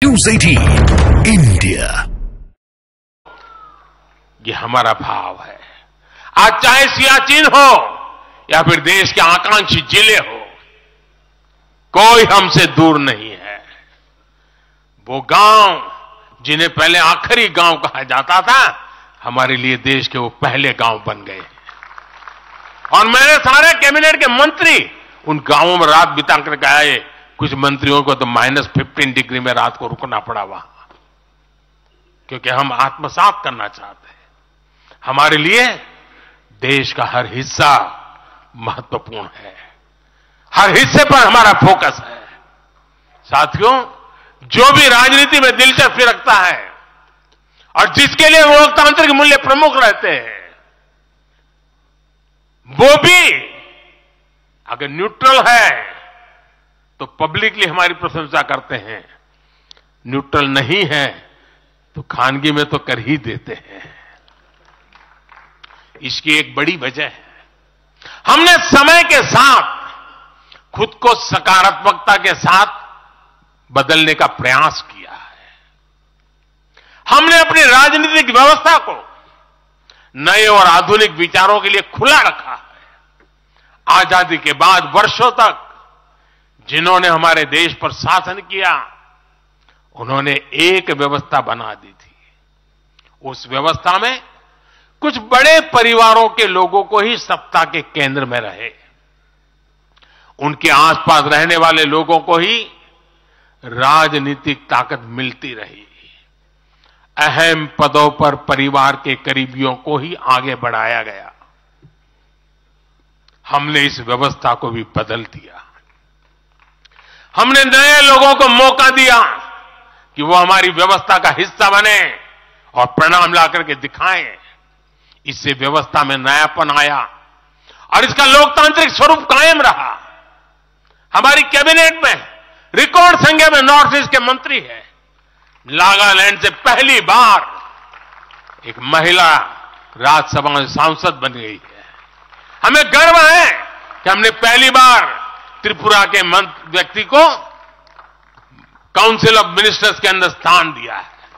News 18 India. ये हमारा भाव है। आज चाहे सियाचिन हो या फिर देश के आकांक्षी जिले हो, कोई हमसे दूर नहीं है। वो गांव जिन्हें पहले आखिरी गांव कहा जाता था, हमारे लिए देश के वो पहले गांव बन गए। और मेरे सारे कैबिनेट के मंत्री उन गांवों में रात बिता करके आए। कुछ मंत्रियों को तो -15 डिग्री में रात को रुकना पड़ा वहां, क्योंकि हम आत्मसात करना चाहते हैं। हमारे लिए देश का हर हिस्सा महत्वपूर्ण है, हर हिस्से पर हमारा फोकस है। साथियों, जो भी राजनीति में दिलचस्पी रखता है और जिसके लिए लोकतांत्रिक मूल्य प्रमुख रहते हैं, वो भी अगर न्यूट्रल है तो पब्लिकली हमारी प्रशंसा करते हैं, न्यूट्रल नहीं है तो खानगी में तो कर ही देते हैं। इसकी एक बड़ी वजह है, हमने समय के साथ खुद को सकारात्मकता के साथ बदलने का प्रयास किया है। हमने अपनी राजनीतिक व्यवस्था को नए और आधुनिक विचारों के लिए खुला रखा है। आजादी के बाद वर्षों तक जिन्होंने हमारे देश पर शासन किया, उन्होंने एक व्यवस्था बना दी थी। उस व्यवस्था में कुछ बड़े परिवारों के लोगों को ही सत्ता के केंद्र में रहे, उनके आसपास रहने वाले लोगों को ही राजनीतिक ताकत मिलती रही। अहम पदों पर परिवार के करीबियों को ही आगे बढ़ाया गया। हमने इस व्यवस्था को भी बदल दिया। हमने नए लोगों को मौका दिया कि वो हमारी व्यवस्था का हिस्सा बने और परिणाम ला करके दिखाएं। इससे व्यवस्था में नयापन आया और इसका लोकतांत्रिक स्वरूप कायम रहा। हमारी कैबिनेट में रिकॉर्ड संख्या में नॉर्थ ईस्ट के मंत्री हैं। नागालैंड से पहली बार एक महिला राज्यसभा में सांसद बन गई है। हमें गर्व है कि हमने पहली बार त्रिपुरा के व्यक्ति को काउंसिल ऑफ मिनिस्टर्स के अंदर स्थान दिया है।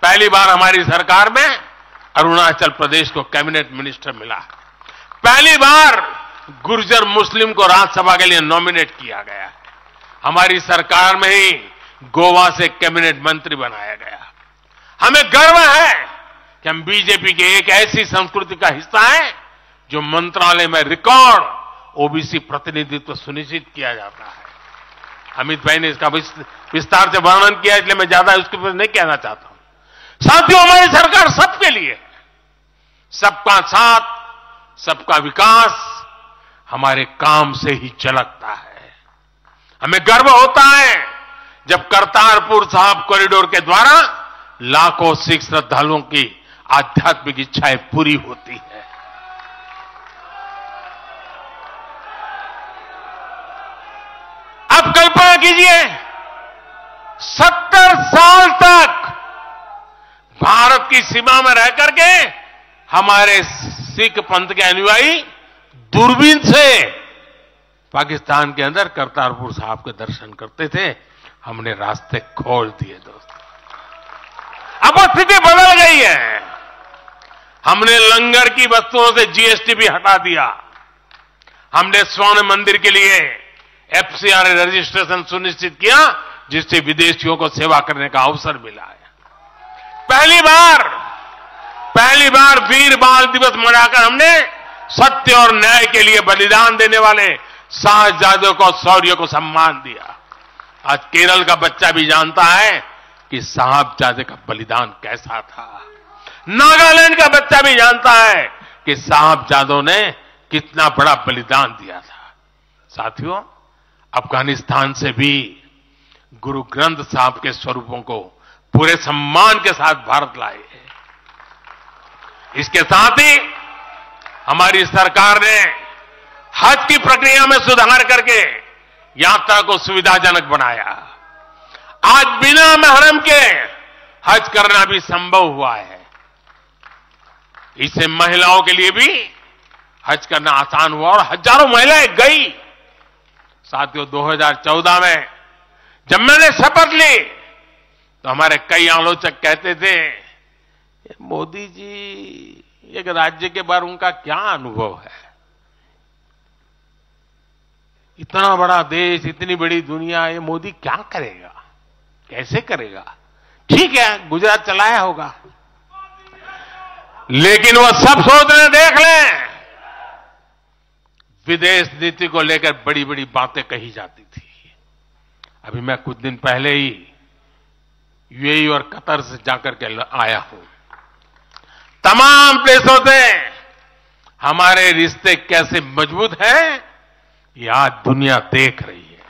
पहली बार हमारी सरकार में अरुणाचल प्रदेश को कैबिनेट मिनिस्टर मिला है। पहली बार गुर्जर मुस्लिम को राज्यसभा के लिए नॉमिनेट किया गया है। हमारी सरकार में ही गोवा से कैबिनेट मंत्री बनाया गया। हमें गर्व है कि हम बीजेपी के एक ऐसी संस्कृति का हिस्सा है जो मंत्रालय में रिकॉर्ड ओबीसी प्रतिनिधित्व सुनिश्चित किया जाता है। अमित भाई ने इसका विस्तार से वर्णन किया, इसलिए मैं ज्यादा उसके ऊपर नहीं कहना चाहता हूं। साथियों, हमारी सरकार सबके लिए है। सबका साथ, सबका विकास हमारे काम से ही झलकता है। हमें गर्व होता है जब करतारपुर साहिब कॉरिडोर के द्वारा लाखों सिख श्रद्धालुओं की आध्यात्मिक इच्छाएं पूरी होती है। अब कल्पना कीजिए, 70 साल तक भारत की सीमा में रह करके हमारे सिख पंथ के अनुयायी दूरबीन से पाकिस्तान के अंदर करतारपुर साहिब के दर्शन करते थे। हमने रास्ते खोल दिए दोस्तों। अब स्थिति बदल गई है। हमने लंगर की वस्तुओं से जीएसटी भी हटा दिया। हमने स्वर्ण मंदिर के लिए एफसीआर रजिस्ट्रेशन सुनिश्चित किया, जिससे विदेशियों को सेवा करने का अवसर मिला है। पहली बार वीर बाल दिवस मनाकर हमने सत्य और न्याय के लिए बलिदान देने वाले साहसजादों को, शौर्य को सम्मान दिया। आज केरल का बच्चा भी जानता है कि साहबजादे का बलिदान कैसा था। नागालैंड का बच्चा भी जानता है कि साहबजादों ने कितना बड़ा बलिदान दिया था। साथियों, अफगानिस्तान से भी गुरु ग्रंथ साहब के स्वरूपों को पूरे सम्मान के साथ भारत लाए हैं। इसके साथ ही हमारी सरकार ने हज की प्रक्रिया में सुधार करके यात्रा को सुविधाजनक बनाया। आज बिना महरम के हज करना भी संभव हुआ है। इससे महिलाओं के लिए भी हज करना आसान हुआ और हजारों महिलाएं गई। साथियों, 2014 में जब मैंने शपथ ली तो हमारे कई आलोचक कहते थे, मोदी जी एक राज्य के बारे उनका क्या अनुभव है? इतना बड़ा देश, इतनी बड़ी दुनिया, ये मोदी क्या करेगा, कैसे करेगा? ठीक है, गुजरात चलाया होगा, लेकिन वो सब सोचने देख लें, विदेश नीति को लेकर बड़ी बड़ी बातें कही जाती थी। अभी मैं कुछ दिन पहले ही यूएई और कतर से जाकर के आया हूं। तमाम देशों से हमारे रिश्ते कैसे मजबूत हैं, ये आज दुनिया देख रही है।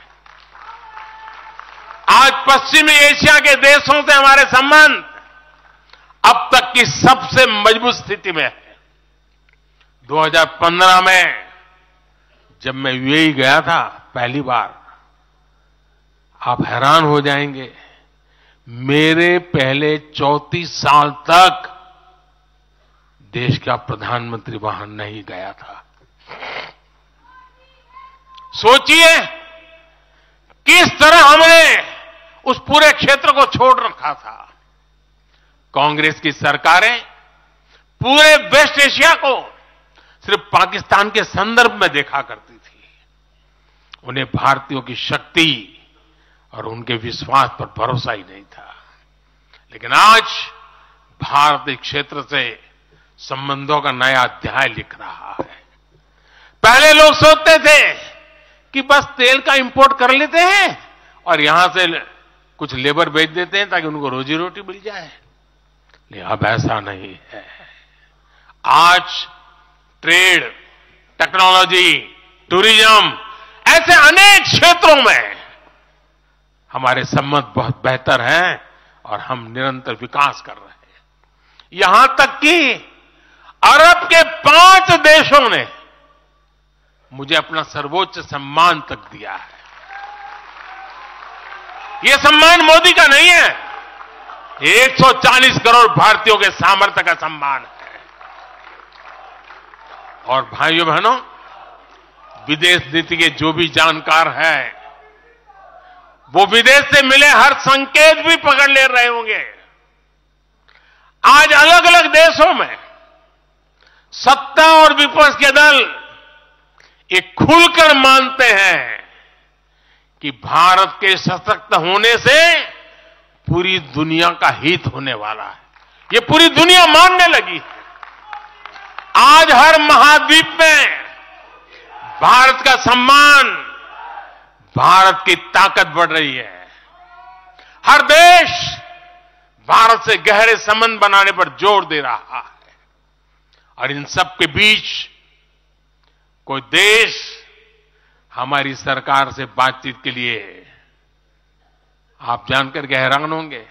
आज पश्चिमी एशिया के देशों से हमारे संबंध अब तक की सबसे मजबूत स्थिति में है। 2015 में जब मैं यूएई गया था पहली बार, आप हैरान हो जाएंगे, मेरे पहले 34 साल तक देश का प्रधानमंत्री वहां नहीं गया था। सोचिए किस तरह हमने उस पूरे क्षेत्र को छोड़ रखा था। कांग्रेस की सरकारें पूरे वेस्ट एशिया को सिर्फ पाकिस्तान के संदर्भ में देखा करती थी। उन्हें भारतीयों की शक्ति और उनके विश्वास पर भरोसा ही नहीं था। लेकिन आज भारत इस क्षेत्र से संबंधों का नया अध्याय लिख रहा है। पहले लोग सोचते थे कि बस तेल का इंपोर्ट कर लेते हैं और यहां से कुछ लेबर बेच देते हैं ताकि उनको रोजी रोटी मिल जाए, लेकिन अब ऐसा नहीं है। आज ट्रेड, टेक्नोलॉजी, टूरिज्म, ऐसे अनेक क्षेत्रों में हमारे संबंध बहुत बेहतर हैं और हम निरंतर विकास कर रहे हैं। यहां तक कि अरब के 5 देशों ने मुझे अपना सर्वोच्च सम्मान तक दिया है। यह सम्मान मोदी का नहीं है, 140 करोड़ भारतीयों के सामर्थ्य का सम्मान है। और भाइयों बहनों, विदेश नीति के जो भी जानकार हैं, वो विदेश से मिले हर संकेत भी पकड़ ले रहे होंगे। आज अलग अलग देशों में सत्ता और विपक्ष के दल ये खुलकर मानते हैं कि भारत के सशक्त होने से पूरी दुनिया का हित होने वाला है। ये पूरी दुनिया मानने लगी है। आज हर महाद्वीप में भारत का सम्मान, भारत की ताकत बढ़ रही है। हर देश भारत से गहरे संबंध बनाने पर जोर दे रहा है। और इन सब के बीच कोई देश हमारी सरकार से बातचीत के लिए, आप जानकर के हैरान होंगे,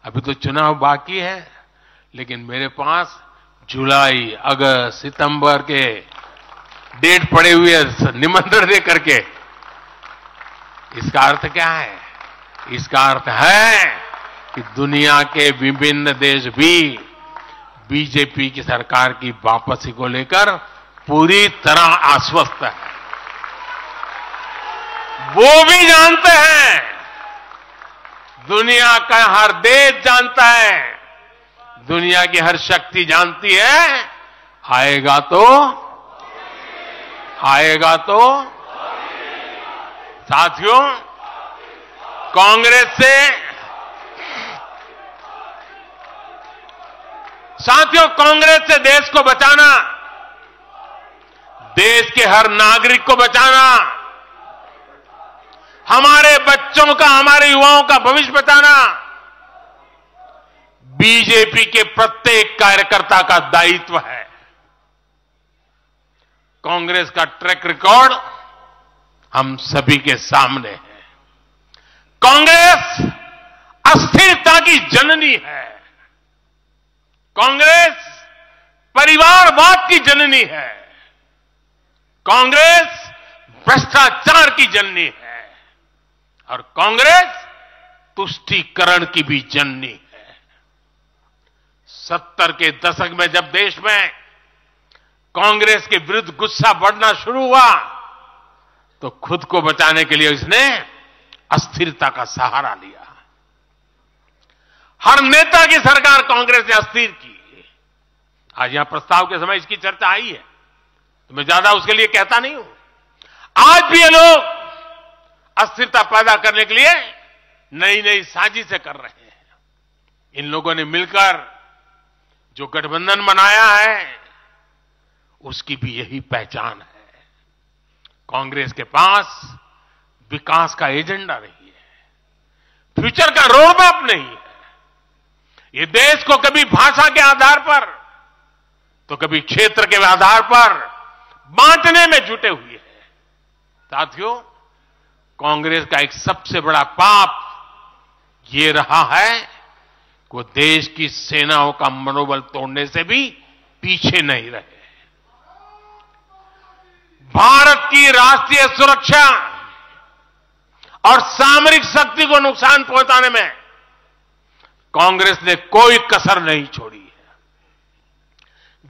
अभी तो चुनाव बाकी है, लेकिन मेरे पास जुलाई, अगस्त, सितंबर के डेट पड़े हुए निमंत्रण दे करके। इसका अर्थ क्या है? इसका अर्थ है कि दुनिया के विभिन्न देश भी बीजेपी की सरकार की वापसी को लेकर पूरी तरह आश्वस्त है। वो भी जानते हैं, दुनिया का हर देश जानता है, दुनिया की हर शक्ति जानती है, आएगा तो साथियों, कांग्रेस से देश को बचाना, देश के हर नागरिक को बचाना, हमारे बच्चों का, हमारे युवाओं का भविष्य बचाना बीजेपी के प्रत्येक कार्यकर्ता का दायित्व है। कांग्रेस का ट्रैक रिकॉर्ड हम सभी के सामने है। कांग्रेस अस्थिरता की जननी है। कांग्रेस परिवारवाद की जननी है। कांग्रेस भ्रष्टाचार की जननी है और कांग्रेस तुष्टीकरण की भी जननी है। 70 के दशक में जब देश में कांग्रेस के विरुद्ध गुस्सा बढ़ना शुरू हुआ तो खुद को बचाने के लिए इसने अस्थिरता का सहारा लिया। हर नेता की सरकार कांग्रेस ने अस्थिर की। आज यहां प्रस्ताव के समय इसकी चर्चा आई है, तो मैं ज्यादा उसके लिए कहता नहीं हूं। आज भी ये लोग अस्थिरता पैदा करने के लिए नई नई साजिशें कर रहे हैं। इन लोगों ने मिलकर जो गठबंधन बनाया है, उसकी भी यही पहचान है। कांग्रेस के पास विकास का एजेंडा नहीं है, फ्यूचर का रोड मैप नहीं है। ये देश को कभी भाषा के आधार पर तो कभी क्षेत्र के आधार पर बांटने में जुटे हुए हैं। साथियों, कांग्रेस का एक सबसे बड़ा पाप ये रहा है कि वो देश की सेनाओं का मनोबल तोड़ने से भी पीछे नहीं रहे। भारत की राष्ट्रीय सुरक्षा और सामरिक शक्ति को नुकसान पहुंचाने में कांग्रेस ने कोई कसर नहीं छोड़ी है।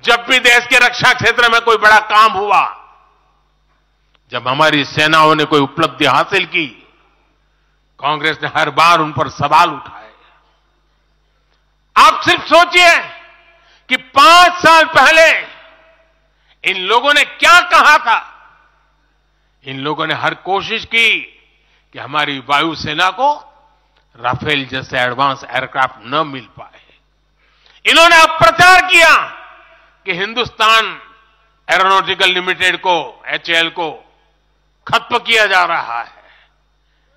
जब भी देश के रक्षा क्षेत्र में कोई बड़ा काम हुआ, जब हमारी सेनाओं ने कोई उपलब्धि हासिल की, कांग्रेस ने हर बार उन पर सवाल उठाए। आप सिर्फ सोचिए कि 5 साल पहले इन लोगों ने क्या कहा था। इन लोगों ने हर कोशिश की कि हमारी वायुसेना को राफेल जैसे एडवांस एयरक्राफ्ट न मिल पाए। इन्होंने अब प्रचार किया कि हिंदुस्तान एरोनॉटिकल लिमिटेड को, HAL को खत्म किया जा रहा है।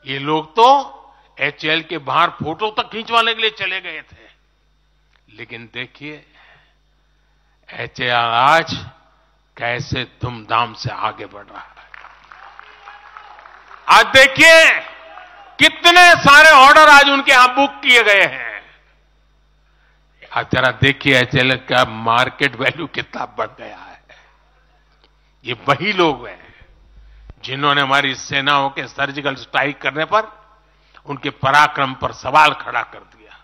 ये लोग तो HAL के बाहर फोटो तक खींचवाने के लिए चले गए थे। लेकिन देखिए HAL आज कैसे धूमधाम से आगे बढ़ रहा है। आज देखिए कितने सारे ऑर्डर आज उनके यहां बुक किए गए हैं। आप जरा देखिए HAL का मार्केट वैल्यू कितना बढ़ गया है। ये वही लोग हैं जिन्होंने हमारी सेनाओं के सर्जिकल स्ट्राइक करने पर उनके पराक्रम पर सवाल खड़ा कर दिया।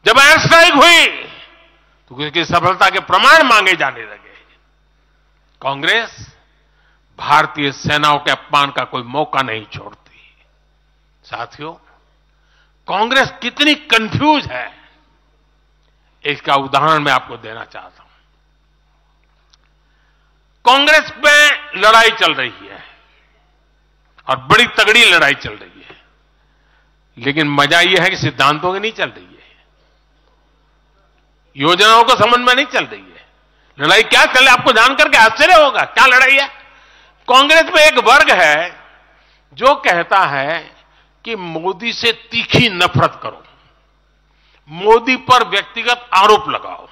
जब एयर स्ट्राइक हुई तो उसकी सफलता के प्रमाण मांगे जाने लगे। कांग्रेस भारतीय सेनाओं के अपमान का कोई मौका नहीं छोड़ती। साथियों, कांग्रेस कितनी कंफ्यूज है, इसका उदाहरण मैं आपको देना चाहता हूं। कांग्रेस में लड़ाई चल रही है और बड़ी तगड़ी लड़ाई चल रही है, लेकिन मजा यह है कि सिद्धांतों की नहीं चल रही है, योजनाओं को समझ में नहीं चल रही है। लड़ाई क्या चल रही है आपको जानकर के आश्चर्य होगा। क्या लड़ाई है? कांग्रेस में एक वर्ग है जो कहता है कि मोदी से तीखी नफरत करो, मोदी पर व्यक्तिगत आरोप लगाओ,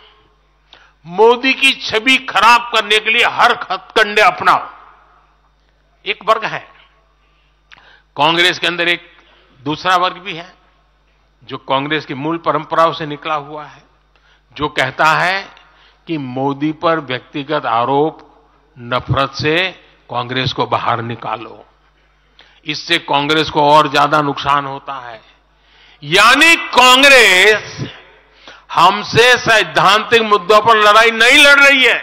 मोदी की छवि खराब करने के लिए हर हथकंडे अपनाओ। एक वर्ग है। कांग्रेस के अंदर एक दूसरा वर्ग भी है जो कांग्रेस की मूल परंपराओं से निकला हुआ है, जो कहता है कि मोदी पर व्यक्तिगत आरोप, नफरत से कांग्रेस को बाहर निकालो, इससे कांग्रेस को और ज्यादा नुकसान होता है। यानी कांग्रेस हमसे सैद्धांतिक मुद्दों पर लड़ाई नहीं लड़ रही है।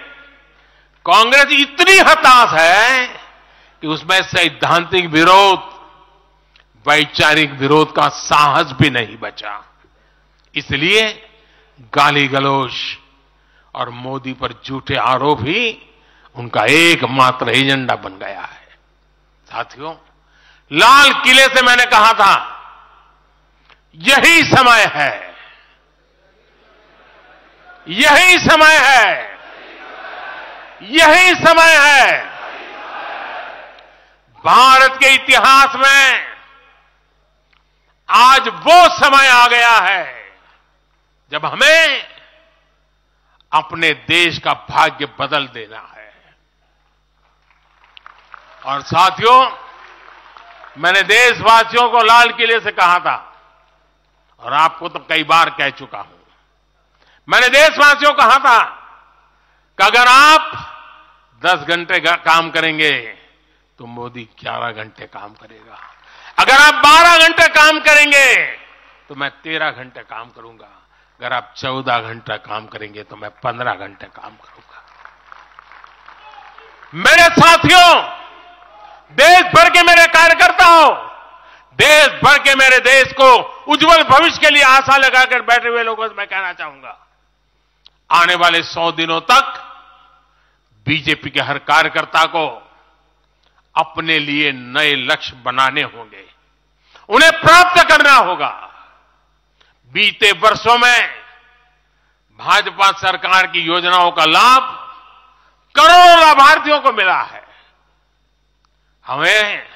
कांग्रेस इतनी हताश है कि उसमें सैद्धांतिक विरोध, वैचारिक विरोध का साहस भी नहीं बचा। इसलिए गाली गलौज और मोदी पर झूठे आरोप ही उनका एकमात्र एजेंडा बन गया है। साथियों, लाल किले से मैंने कहा था यही समय है, यही समय है, यही समय है। भारत के इतिहास में आज वो समय आ गया है जब हमें अपने देश का भाग्य बदल देना है। और साथियों, मैंने देशवासियों को लाल किले से कहा था और आपको तो कई बार कह चुका हूं। मैंने देशवासियों को कहा था कि अगर आप 10 घंटे काम करेंगे तो मोदी 11 घंटे काम करेगा। अगर आप 12 घंटे काम करेंगे तो मैं 13 घंटे काम करूंगा। अगर आप 14 घंटा काम करेंगे तो मैं 15 घंटे काम करूंगा। मेरे साथियों, देश भर के मेरे कार्यकर्ताओं, देश भर के मेरे देश को उज्जवल भविष्य के लिए आशा लगाकर बैठे हुए लोगों से मैं कहना चाहूंगा, आने वाले 100 दिनों तक बीजेपी के हर कार्यकर्ता को अपने लिए नए लक्ष्य बनाने होंगे, उन्हें प्राप्त करना होगा। बीते वर्षों में भाजपा सरकार की योजनाओं का लाभ करोड़ों लाभार्थियों को मिला है। हमें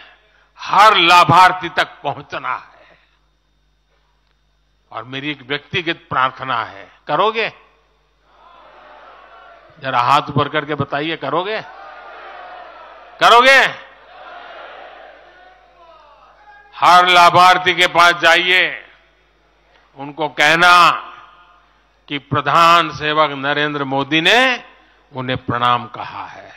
हर लाभार्थी तक पहुंचना है। और मेरी एक व्यक्तिगत प्रार्थना है, करोगे? जरा हाथ ऊपर करके बताइए, करोगे? करोगे? हर लाभार्थी के पास जाइए, उनको कहना कि प्रधान सेवक नरेंद्र मोदी ने उन्हें प्रणाम कहा है।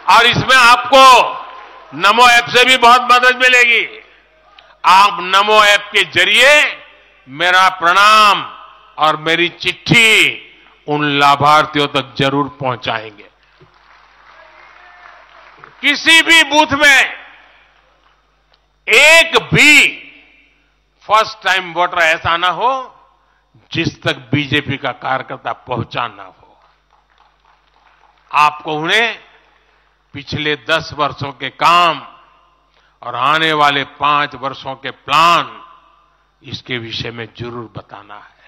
और इसमें आपको नमो ऐप से भी बहुत मदद मिलेगी। आप नमो ऐप के जरिए मेरा प्रणाम और मेरी चिट्ठी उन लाभार्थियों तक जरूर पहुंचाएंगे। किसी भी बूथ में एक भी फर्स्ट टाइम वोटर ऐसा ना हो जिस तक बीजेपी का कार्यकर्ता पहुंचा ना हो। आपको उन्हें पिछले 10 वर्षों के काम और आने वाले 5 वर्षों के प्लान, इसके विषय में जरूर बताना है।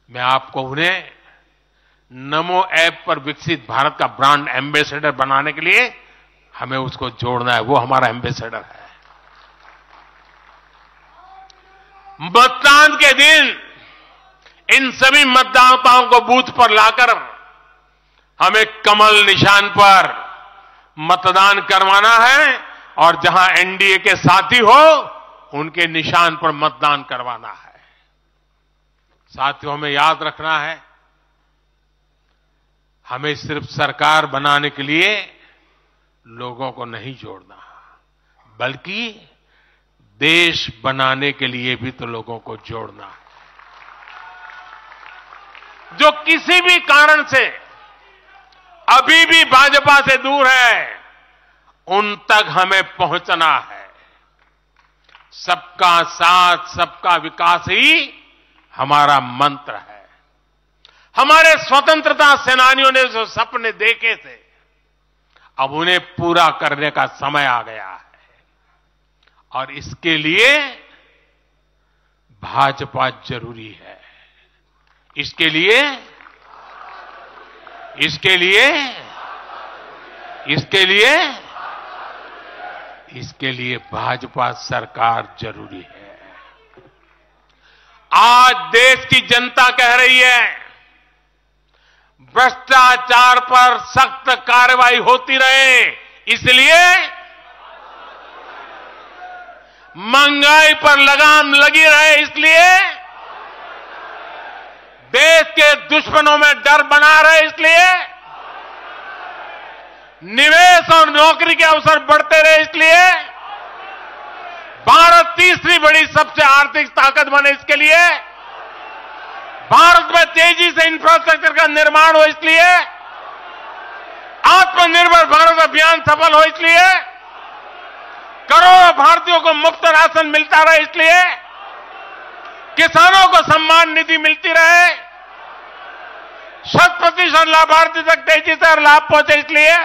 मैं आपको उन्हें नमो ऐप पर विकसित भारत का ब्रांड एम्बेसडर बनाने के लिए हमें उसको जोड़ना है। वो हमारा एम्बेसडर है। मतदान के दिन इन सभी मतदाताओं को बूथ पर लाकर हमें कमल निशान पर मतदान करवाना है और जहां एनडीए के साथी हो उनके निशान पर मतदान करवाना है। साथियों, हमें याद रखना है, हमें सिर्फ सरकार बनाने के लिए लोगों को नहीं जोड़ना, बल्कि देश बनाने के लिए भी तो लोगों को जोड़ना है। जो किसी भी कारण से अभी भी भाजपा से दूर है, उन तक हमें पहुंचना है। सबका साथ, सबका विकास ही हमारा मंत्र है। हमारे स्वतंत्रता सेनानियों ने जो सपने देखे थे, अब उन्हें पूरा करने का समय आ गया है। और इसके लिए भाजपा जरूरी है। इसके लिए भाजपा सरकार जरूरी है। आज देश की जनता कह रही है, भ्रष्टाचार पर सख्त कार्रवाई होती रहे, इसलिए महंगाई पर लगाम लगी रहे, इसलिए देश के दुश्मनों में डर बना रहे, इसलिए निवेश और नौकरी के अवसर बढ़ते रहे, इसलिए भारत तीसरी बड़ी सबसे आर्थिक ताकत बने, इसके लिए भारत में तेजी से इंफ्रास्ट्रक्चर का निर्माण हो, इसलिए आत्मनिर्भर भारत अभियान सफल हो, इसलिए करोड़ों भारतीयों को मुफ्त राशन मिलता रहे, इसलिए किसानों को सम्मान निधि मिलती रहे, 100% लाभार्थी तक तेजी से लाभ पहुंचे, इसलिए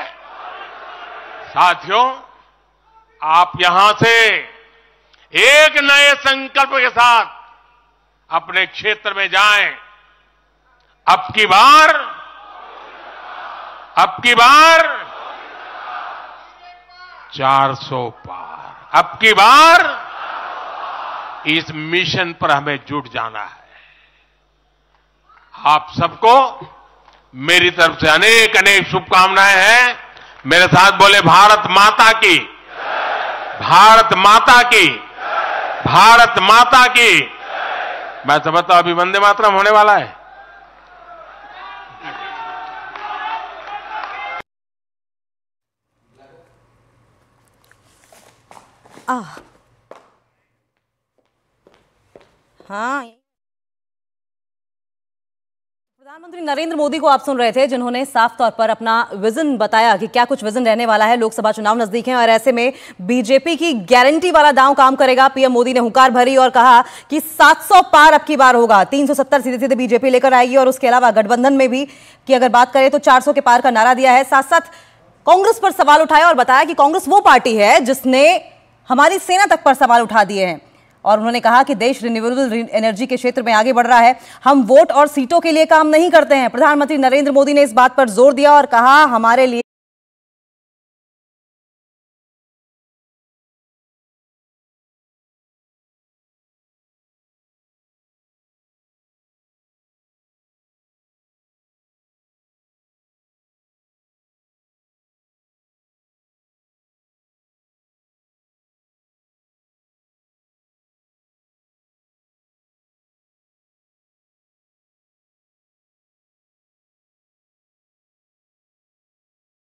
साथियों, आप यहां से एक नए संकल्प के साथ अपने क्षेत्र में जाएं। अब की बार 400 पार, अब की बार इस मिशन पर हमें जुट जाना है। आप सबको मेरी तरफ से अनेक अनेक शुभकामनाएं हैं। मेरे साथ बोले, भारत माता की, भारत माता की, भारत माता की। मैं समझता हूं अभी वंदे मातरम होने वाला है। हाँ, प्रधानमंत्री नरेंद्र मोदी को आप सुन रहे थे, जिन्होंने साफ तौर पर अपना विजन बताया कि क्या कुछ विजन रहने वाला है। लोकसभा चुनाव नजदीक हैं और ऐसे में बीजेपी की गारंटी वाला दांव काम करेगा। पीएम मोदी ने हुंकार भरी और कहा कि 700 पार अब की बार होगा, 370 सीधे सीधे बीजेपी लेकर आएगी और उसके अलावा गठबंधन में भी की अगर बात करें तो 400 के पार का नारा दिया है। साथ साथ कांग्रेस पर सवाल उठाया और बताया कि कांग्रेस वो पार्टी है जिसने हमारी सेना तक पर सवाल उठा दिए हैं और उन्होंने कहा कि देश रिन्यूएबल एनर्जी के क्षेत्र में आगे बढ़ रहा है। हम वोट और सीटों के लिए काम नहीं करते हैं। प्रधानमंत्री नरेंद्र मोदी ने इस बात पर जोर दिया और कहा हमारे लिए